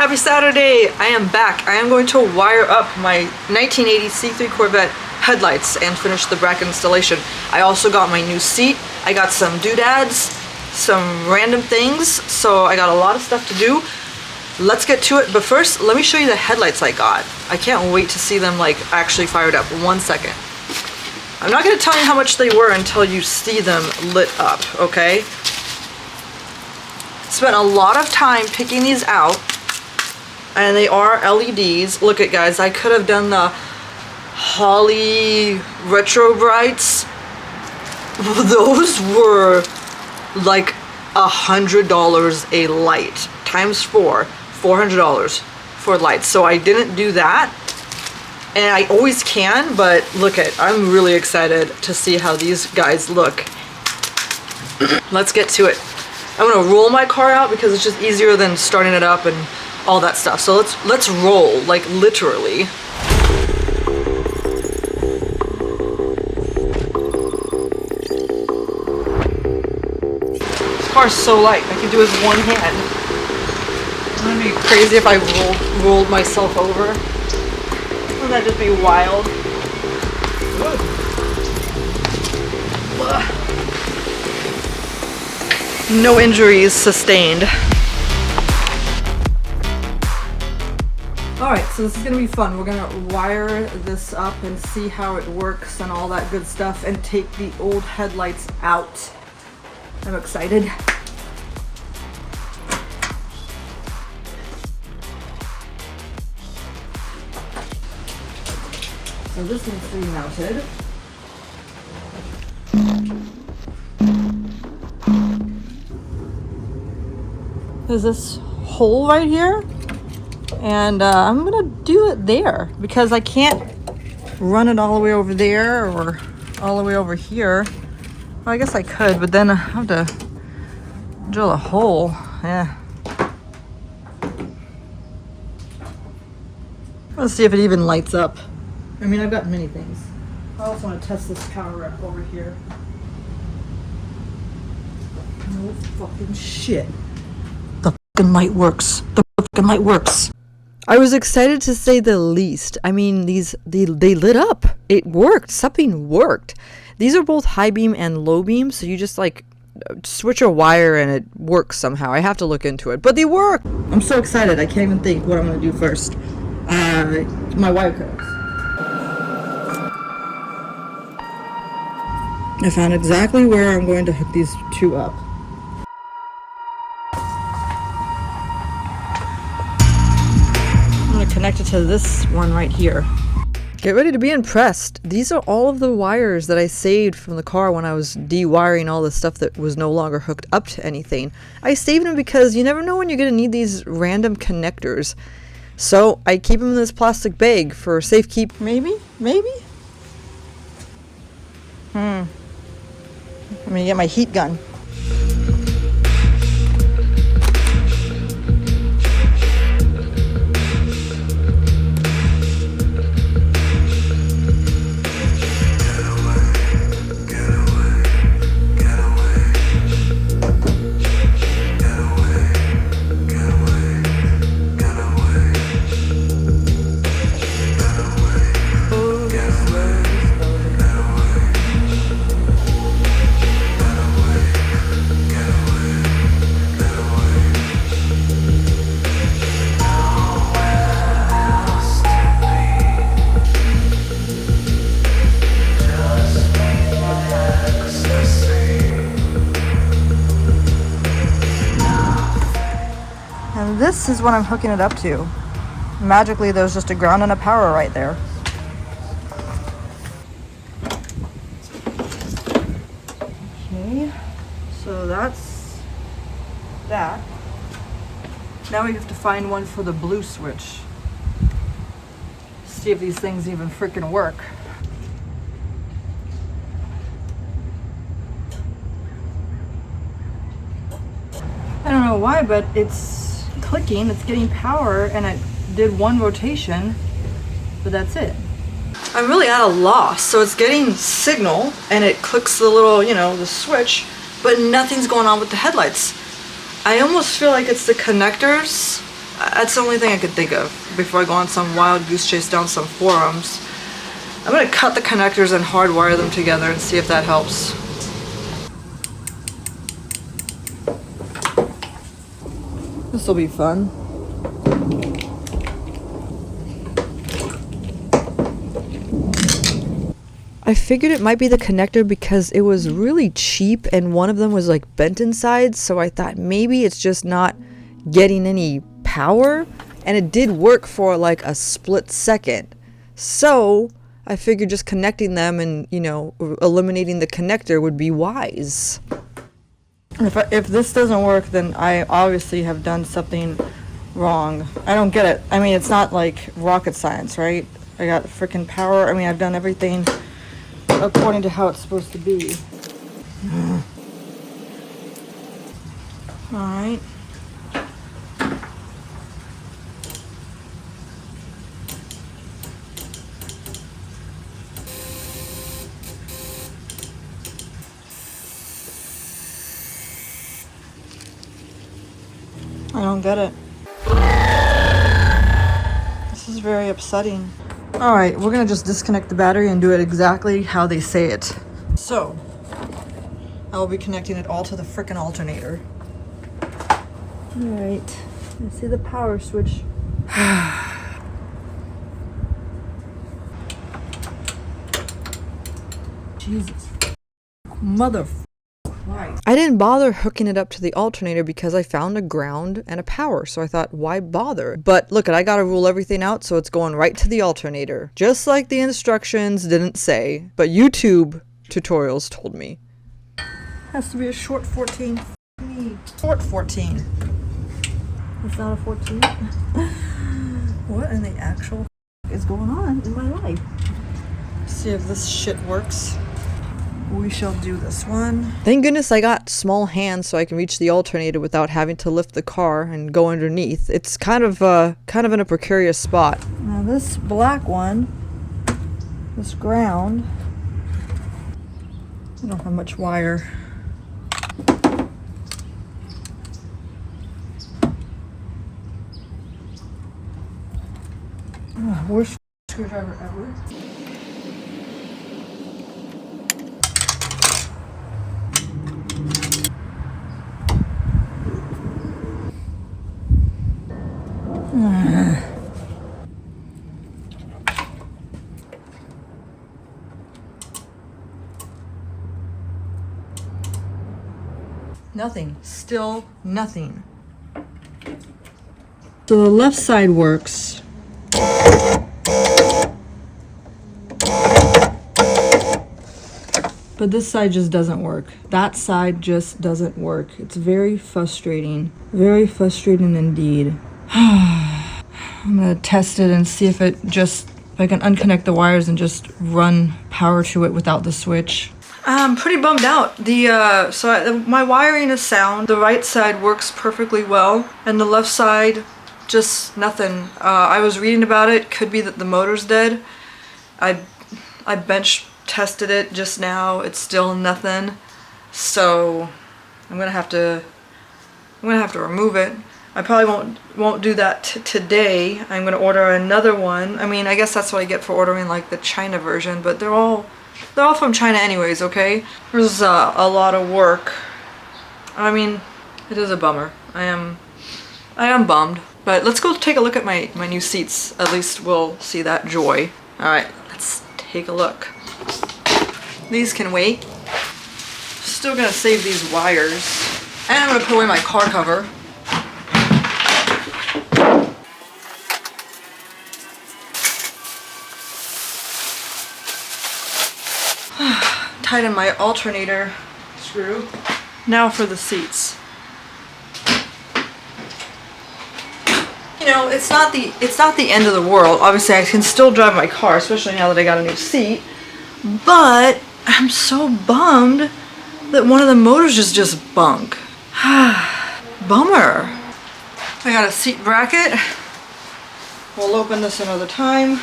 Happy Saturday! I am back. I am going to wire up my 1980 C3 Corvette headlights and finish the bracket installation. I also got my new seat. I got some doodads, some random things, so I got a lot of stuff to do. Let's get to it, but first let me show you the headlights I got. I can't wait to see them like actually fired up. 1 second. I'm not going to tell you how much they were until you see them lit up, okay? Spent a lot of time picking these out, and they are LEDs. Look at, guys, I could have done the Holly retro brights. Those were like $100 a light times 4, $400 for lights. So I didn't do that, and I always can, but look at, I'm really excited to see how these guys look. Let's get to it. I'm gonna roll my car out because it's just easier than starting it up and all that stuff. So let's roll, like literally. This car's so light, I can do it with one hand. Wouldn't it be crazy if I rolled myself over? Wouldn't that just be wild? No injuries sustained. Alright, so this is going to be fun. We're going to wire this up and see how it works and all that good stuff and take the old headlights out. I'm excited. So this needs to be mounted. There's this hole right here, and I'm gonna do it there because I can't run it all the way over there or all the way over here. Well, I guess I could, but then I have to drill a hole. Yeah. Let's see if it even lights up. I mean, I've got many things. I also want to test this power rack over here. No fucking shit. The fucking light works. The fucking light works. I was excited to say the least. I mean, they lit up. It worked. Something worked. These are both high beam and low beam, so you just like switch a wire and it works somehow. I have to look into it, but they work. I'm so excited. I can't even think what I'm gonna do first. My wire cutters. I found exactly where I'm going to hook these two up. I'm going to connect it to this one right here. Get ready to be impressed. These are all of the wires that I saved from the car when I was de-wiring all the stuff that was no longer hooked up to anything. I saved them because you never know when you're going to need these random connectors. So I keep them in this plastic bag for safekeep. Maybe? I'm gonna get my heat gun. And this is what I'm hooking it up to. Magically, there's just a ground and a power right there. Okay, so that's that. Now we have to find one for the blue switch. See if these things even freaking work. I don't know why, but it's clicking, it's getting power, and it did one rotation, but that's it. I'm really at a loss. So it's getting signal and it clicks the little, you know, the switch, but nothing's going on with the headlights. I almost feel like it's the connectors. That's the only thing I could think of before I go on some wild goose chase down some forums. I'm gonna cut the connectors and hardwire them together and see if that helps. This will be fun. I figured it might be the connector because it was really cheap and one of them was like bent inside, so I thought maybe it's just not getting any power, and it did work for like a split second. So I figured just connecting them and, you know, eliminating the connector would be wise. If this doesn't work, then I obviously have done something wrong. I don't get it. I mean, it's not like rocket science, right? I got freaking power. I mean, I've done everything according to how it's supposed to be. All right. I don't get it. This is very upsetting. All right, we're gonna just disconnect the battery and do it exactly how they say it. So, I will be connecting it all to the frickin' alternator. All right, let's see the power switch. Jesus. Mother. Right. I didn't bother hooking it up to the alternator because I found a ground and a power, so I thought, why bother? But look, I gotta rule everything out, so it's going right to the alternator. Just like the instructions didn't say, but YouTube tutorials told me. Has to be a short 14. Me. Short 14. It's not a 14. What in the actual is going on in my life? See if this shit works. We shall do this one. Thank goodness I got small hands so I can reach the alternator without having to lift the car and go underneath. It's kind of in a precarious spot. Now this black one, this ground, I don't have much wire. Worst screwdriver ever. Nothing. Still nothing. So the left side works. But this side just doesn't work. That side just doesn't work. It's very frustrating. Very frustrating indeed. I'm gonna test it and see if I can unconnect the wires and just run power to it without the switch. I'm pretty bummed out. My wiring is sound. The right side works perfectly well, and the left side, just nothing. I was reading about it. Could be that the motor's dead. I bench tested it just now. It's still nothing. So I'm gonna have to remove it. I probably won't do that today. I'm gonna order another one. I mean, I guess that's what I get for ordering like the China version, but they're all from China anyways, okay? This is a lot of work. I mean, it is a bummer. I am bummed. But let's go take a look at my new seats. At least we'll see that joy. All right, let's take a look. These can wait. Still gonna save these wires. And I'm gonna put away my car cover. Tighten my alternator screw. Now for the seats. You know, it's not the end of the world. Obviously, I can still drive my car, especially now that I got a new seat. But I'm so bummed that one of the motors is just bunk. Bummer. I got a seat bracket. We'll open this another time.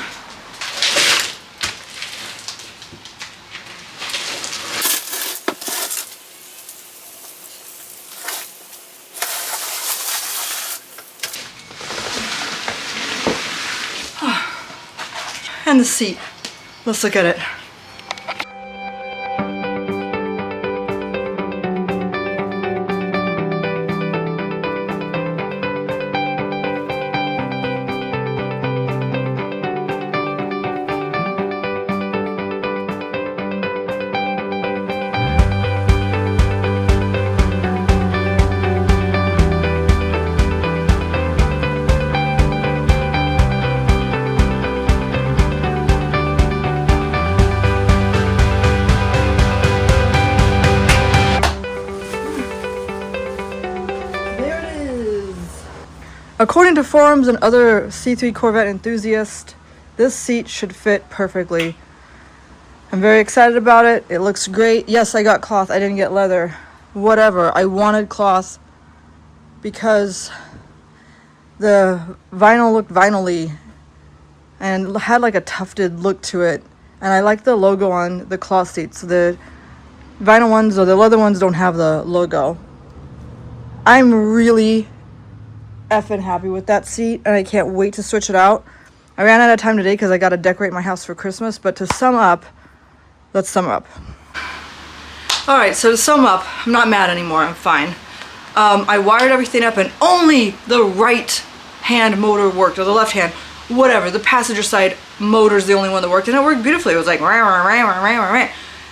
And the seat. Let's look at it. According to forums and other C3 Corvette enthusiasts, this seat should fit perfectly. I'm very excited about it. It looks great. Yes, I got cloth. I didn't get leather. Whatever. I wanted cloth because the vinyl looked vinyl-y and had like a tufted look to it. And I like the logo on the cloth seats. The vinyl ones or the leather ones don't have the logo. I'm really effing happy with that seat, and I can't wait to switch it out. I ran out of time today because I got to decorate my house for Christmas, but to sum up, let's sum up. Alright, so to sum up, I'm not mad anymore, I'm fine. I wired everything up and only the right hand motor worked, or the left hand, whatever. The passenger side motor's the only one that worked, and it worked beautifully. It was like, rah, rah, rah, rah, rah, rah.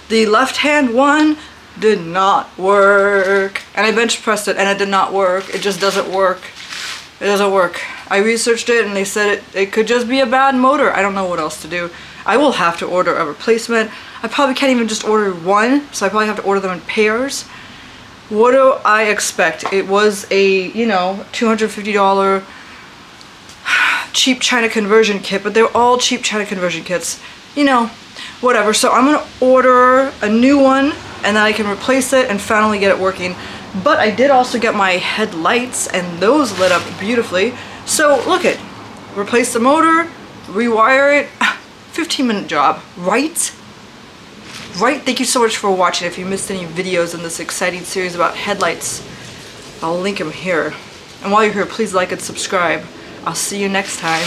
The left hand one did not work, and I bench pressed it and it did not work. It just doesn't work. It doesn't work. I researched it and they said it could just be a bad motor. I don't know what else to do. I will have to order a replacement. I probably can't even just order one, so I probably have to order them in pairs. What do I expect? It was a, you know, $250 cheap China conversion kit, but they're all cheap China conversion kits. You know, whatever. So I'm gonna order a new one and then I can replace it and finally get it working. But I did also get my headlights and those lit up beautifully. So look it, replace the motor, rewire it, 15-minute job, right? Right? Thank you so much for watching. If you missed any videos in this exciting series about headlights, I'll link them here. And while you're here, please like and subscribe. I'll see you next time.